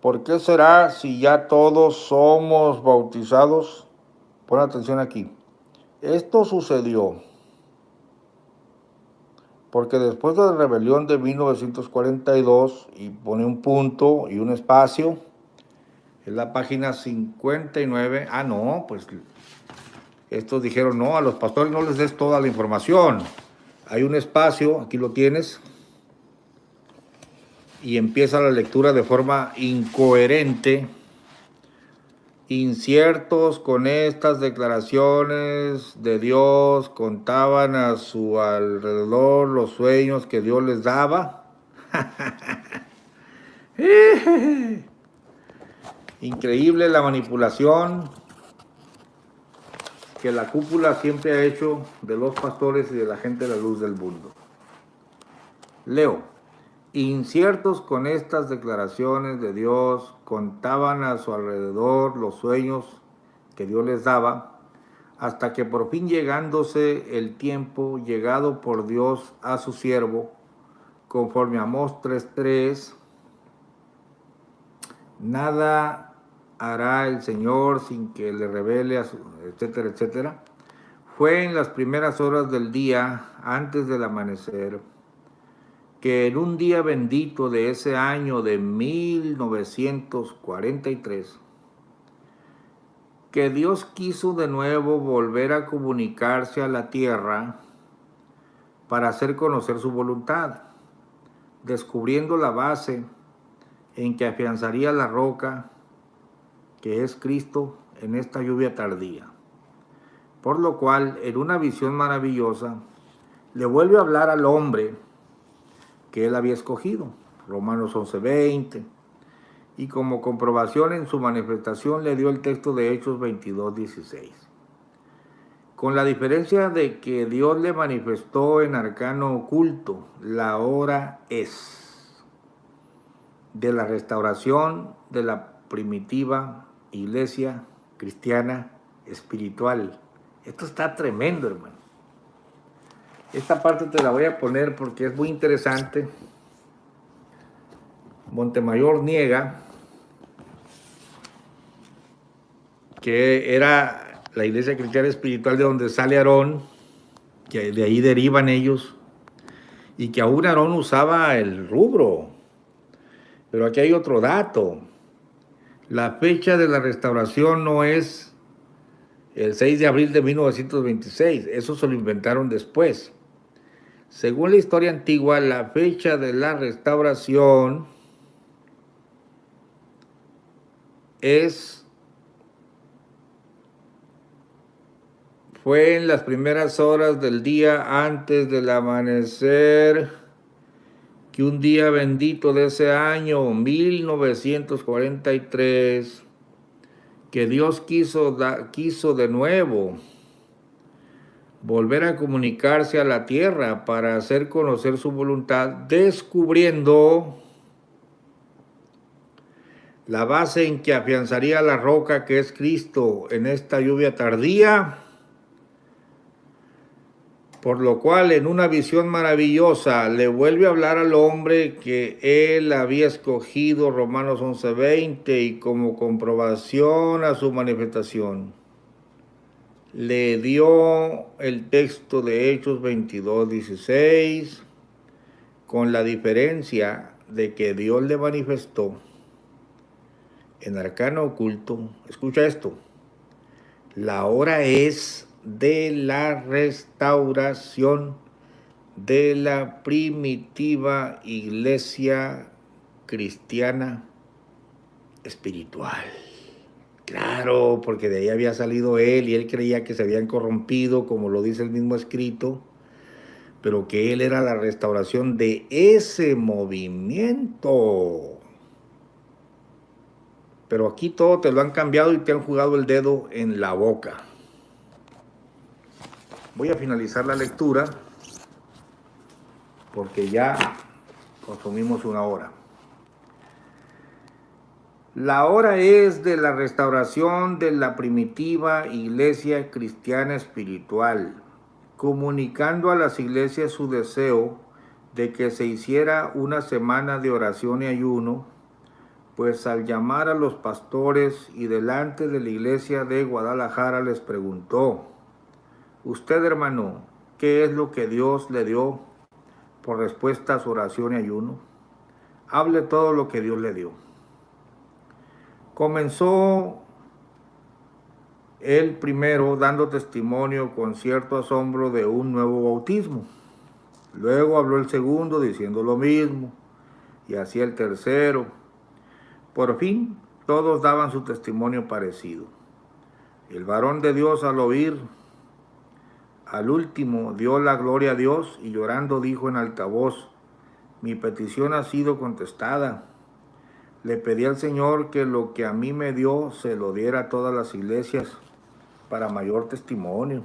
¿por qué será si ya todos somos bautizados? Pon atención aquí. Esto sucedió porque después de la rebelión de 1942, y pone un punto y un espacio, es la página 59, no, pues estos dijeron, no, a los pastores no les des toda la información, hay un espacio, aquí lo tienes, y empieza la lectura de forma incoherente. Inciertos con estas declaraciones de Dios, contaban a su alrededor los sueños que Dios les daba. Increíble la manipulación que la cúpula siempre ha hecho de los pastores y de la gente de la luz del mundo. Leo. Inciertos con estas declaraciones de Dios, contaban a su alrededor los sueños que Dios les daba, hasta que por fin, llegándose el tiempo llegado por Dios a su siervo, conforme a Amós 3:3, nada hará el Señor sin que le revele a su, etcétera, etcétera. Fue en las primeras horas del día, antes del amanecer, que en un día bendito de ese año de 1943, que Dios quiso de nuevo volver a comunicarse a la tierra para hacer conocer su voluntad, descubriendo la base en que afianzaría la roca, que es Cristo, en esta lluvia tardía. Por lo cual, en una visión maravillosa, le vuelve a hablar al hombre que él había escogido, Romanos 11:20, y como comprobación en su manifestación le dio el texto de Hechos 22:16. Con la diferencia de que Dios le manifestó en arcano oculto, la hora es de la restauración de la primitiva iglesia cristiana espiritual. Esto está tremendo, hermano. Esta parte te la voy a poner porque es muy interesante. Montemayor niega que era la iglesia cristiana espiritual de donde sale Aarón, que de ahí derivan ellos, y que aún Aarón usaba el rubro. Pero aquí hay otro dato. La fecha de la restauración no es el 6 de abril de 1926, eso se lo inventaron después. Según la historia antigua, la fecha de la restauración fue en las primeras horas del día antes del amanecer, que un día bendito de ese año, 1943, que Dios quiso de nuevo volver a comunicarse a la tierra para hacer conocer su voluntad, descubriendo la base en que afianzaría la roca, que es Cristo, en esta lluvia tardía, por lo cual en una visión maravillosa le vuelve a hablar al hombre que él había escogido, Romanos 11:20, y como comprobación a su manifestación le dio el texto de Hechos 22:16, con la diferencia de que Dios le manifestó en arcano oculto. Escucha esto: la hora es de la restauración de la primitiva iglesia cristiana espiritual. Claro, porque de ahí había salido él y él creía que se habían corrompido, como lo dice el mismo escrito, pero que él era la restauración de ese movimiento. Pero aquí todo te lo han cambiado y te han jugado el dedo en la boca. Voy a finalizar la lectura porque ya consumimos una hora. La hora es de la restauración de la primitiva iglesia cristiana espiritual, comunicando a las iglesias su deseo de que se hiciera una semana de oración y ayuno, pues al llamar a los pastores y delante de la iglesia de Guadalajara les preguntó: Usted, hermano, ¿qué es lo que Dios le dio por respuesta a su oración y ayuno? Hable todo lo que Dios le dio. Comenzó él primero dando testimonio con cierto asombro de un nuevo bautismo. Luego habló el segundo diciendo lo mismo, y así el tercero. Por fin, todos daban su testimonio parecido. El varón de Dios, al oír al último, dio la gloria a Dios y llorando dijo en altavoz: mi petición ha sido contestada. Le pedí al Señor que lo que a mí me dio se lo diera a todas las iglesias para mayor testimonio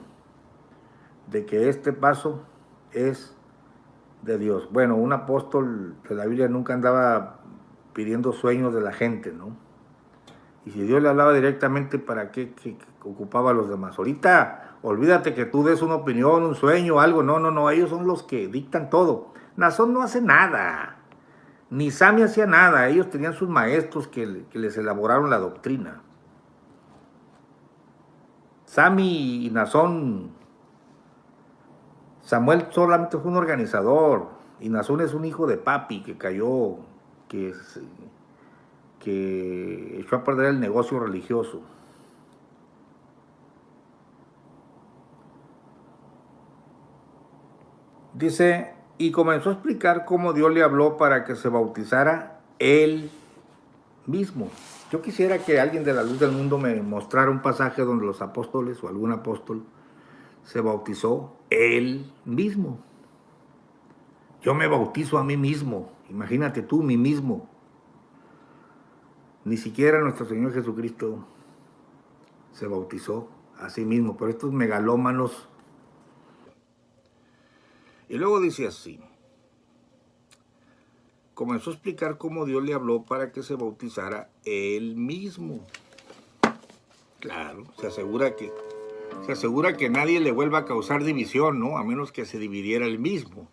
de que este paso es de Dios. Bueno, un apóstol de la Biblia nunca andaba pidiendo sueños de la gente, ¿no? Y si Dios le hablaba directamente, ¿para qué ocupaba a los demás? Ahorita, olvídate que tú des una opinión, un sueño, algo. No, no, no, ellos son los que dictan todo. Nazón no hace nada, ni Sami hacía nada. Ellos tenían sus maestros que les elaboraron la doctrina. Sami y Nazón, Samuel solamente fue un organizador, y Nazón es un hijo de papi que cayó, que echó a perder el negocio religioso. Dice, y comenzó a explicar cómo Dios le habló para que se bautizara él mismo. Yo quisiera que alguien de la luz del mundo me mostrara un pasaje donde los apóstoles o algún apóstol se bautizó él mismo. Yo me bautizo a mí mismo. Imagínate tú, mí mismo. Ni siquiera nuestro Señor Jesucristo se bautizó a sí mismo, pero estos megalómanos. Y luego dice así, comenzó a explicar cómo Dios le habló para que se bautizara él mismo. Claro, se asegura que nadie le vuelva a causar división, ¿no? A menos que se dividiera él mismo.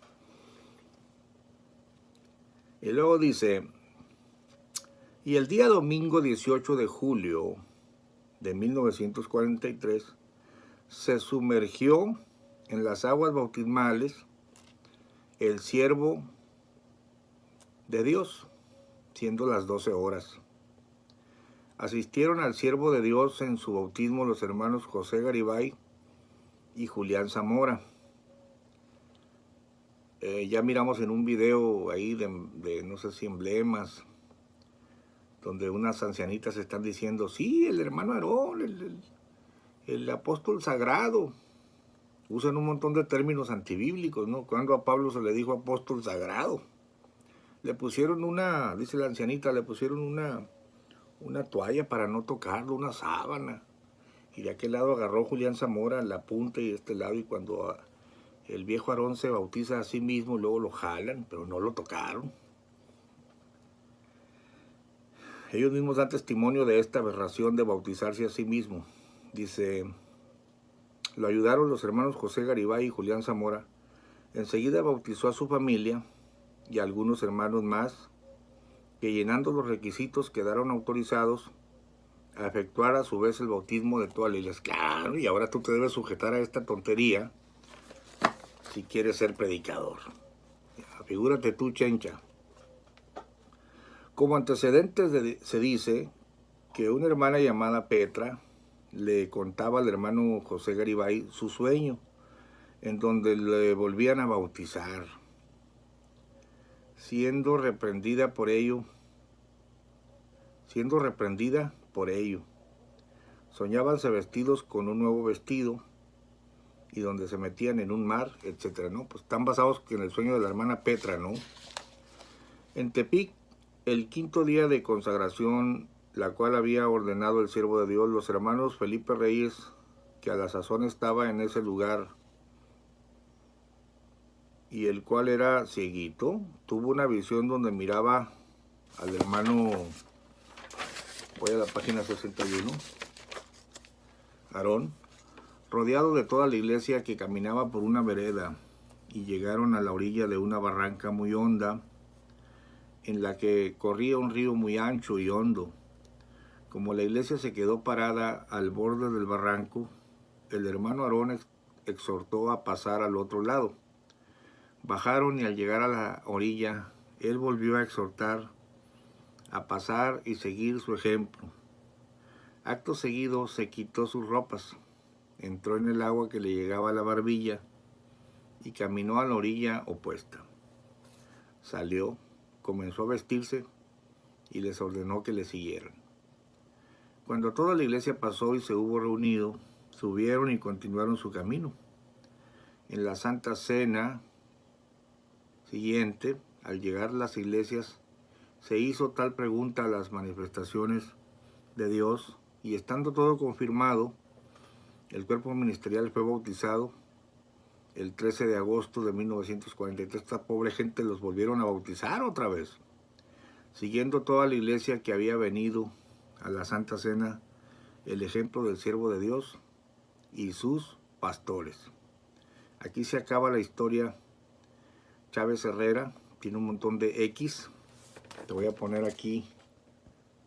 Y luego dice, y el día domingo 18 de julio de 1943 se sumergió en las aguas bautismales el siervo de Dios, siendo las 12 horas. Asistieron al siervo de Dios en su bautismo los hermanos José Garibay y Julián Zamora. Ya miramos en un video ahí de no sé si emblemas, donde unas ancianitas están diciendo, sí, el hermano Aarón, el apóstol sagrado. Usan un montón de términos antibíblicos, ¿no? Cuando a Pablo se le dijo apóstol sagrado, le pusieron dice la ancianita, le pusieron una toalla para no tocarlo, una sábana. Y de aquel lado agarró Julián Zamora la punta y este lado, y cuando el viejo Aarón se bautiza a sí mismo, luego lo jalan, pero no lo tocaron. Ellos mismos dan testimonio de esta aberración de bautizarse a sí mismo. Dice, lo ayudaron los hermanos José Garibay y Julián Zamora. Enseguida bautizó a su familia y a algunos hermanos más, que llenando los requisitos quedaron autorizados a efectuar a su vez el bautismo de toda la iglesia. Claro, y ahora tú te debes sujetar a esta tontería si quieres ser predicador. Figúrate tú, chencha. Como antecedentes se dice que una hermana llamada Petra le contaba al hermano José Garibay su sueño, en donde le volvían a bautizar, siendo reprendida por ello. Soñábanse vestidos con un nuevo vestido y donde se metían en un mar, etcétera, ¿no? Pues están basados en el sueño de la hermana Petra, ¿no? En Tepic, el quinto día de consagración, la cual había ordenado el siervo de Dios, los hermanos Felipe Reyes, que a la sazón estaba en ese lugar, y el cual era cieguito, tuvo una visión donde miraba al hermano, voy a la página 61, Aarón, rodeado de toda la iglesia, que caminaba por una vereda, y llegaron a la orilla de una barranca muy honda, en la que corría un río muy ancho y hondo. Como la iglesia se quedó parada al borde del barranco, el hermano Aarón exhortó a pasar al otro lado. Bajaron y al llegar a la orilla, él volvió a exhortar a pasar y seguir su ejemplo. Acto seguido se quitó sus ropas, entró en el agua que le llegaba a la barbilla y caminó a la orilla opuesta. Salió, comenzó a vestirse y les ordenó que le siguieran. Cuando toda la iglesia pasó y se hubo reunido, subieron y continuaron su camino. En la Santa Cena siguiente, al llegar a las iglesias, se hizo tal pregunta a las manifestaciones de Dios, y estando todo confirmado, el cuerpo ministerial fue bautizado el 13 de agosto de 1943. Esta pobre gente los volvieron a bautizar otra vez, siguiendo toda la iglesia que había venido a la Santa Cena el ejemplo del siervo de Dios y sus pastores. Aquí se acaba la historia. Chávez Herrera tiene un montón de X. Te voy a poner aquí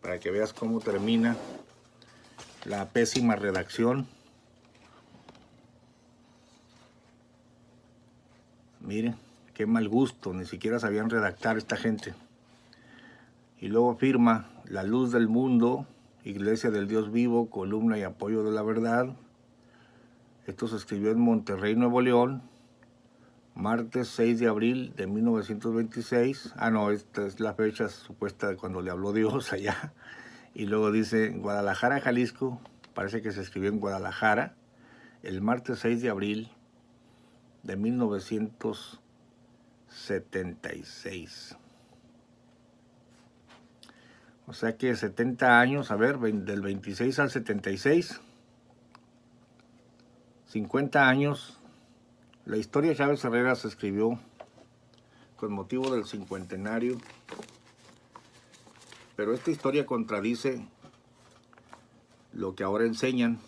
para que veas cómo termina la pésima redacción. Miren, qué mal gusto, ni siquiera sabían redactar esta gente. Y luego firma: La Luz del Mundo, Iglesia del Dios Vivo, columna y apoyo de la verdad. Esto se escribió en Monterrey, Nuevo León, martes 6 de abril de 1926. Ah, no, esta es la fecha supuesta de cuando le habló Dios allá. Y luego dice Guadalajara, Jalisco. Parece que se escribió en Guadalajara, el martes 6 de abril de 1976. O sea que 70 años, a ver, del 26 al 76, 50 años. La historia de Chávez Herrera se escribió con motivo del cincuentenario, pero esta historia contradice lo que ahora enseñan